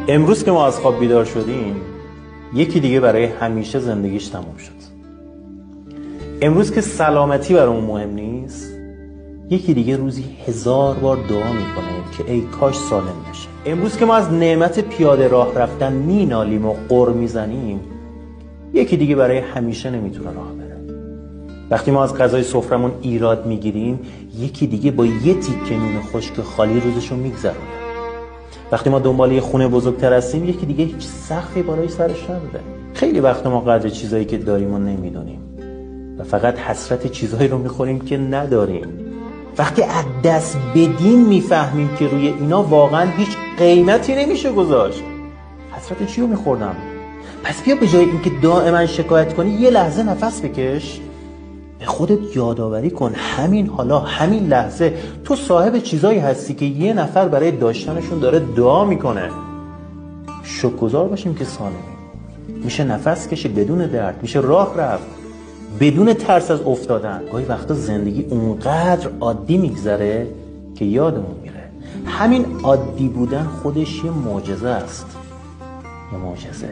امروز که ما از خواب بیدار شدیم، یکی دیگه برای همیشه زندگیش تموم شد. امروز که سلامتی برامون مهم نیست، یکی دیگه روزی 1000 بار دعا میکنه که ای کاش سالم بشه. امروز که ما از نعمت پیاده راه رفتن مینالیم و غر میزنیم، یکی دیگه برای همیشه نمیتونه راه بره. وقتی ما از غذای سفرمون ایراد میگیریم، یکی دیگه با یه تیکه نون خشک خالی روزشو میگذرونه. وقتی ما دنبال یه خونه بزرگتر هستیم، یکی دیگه هیچ سقفی بالای سرش نداره. خیلی وقت ما قدر چیزایی که داریم رو نمیدونیم و فقط حسرت چیزایی رو میخوریم که نداریم. وقتی از دست بدیم میفهمیم که روی اینا واقعا هیچ قیمتی نمیشه گذاشت. حسرت چی رو میخوردم؟ پس بیا به جای اینکه دائما شکایت کنی، یه لحظه نفس بکش، به خودت یادآوری کن همین حالا، همین لحظه تو صاحب چیزایی هستی که یه نفر برای داشتنشون داره دعا میکنه. شکرگزار باشیم که سالمیم. میشه نفس کشید بدون درد، میشه راه رفت بدون ترس از افتادن. گاهی وقتا زندگی اونقدر عادی میگذره که یادمون میره. همین عادی بودن خودش یه معجزه است. یه معجزه.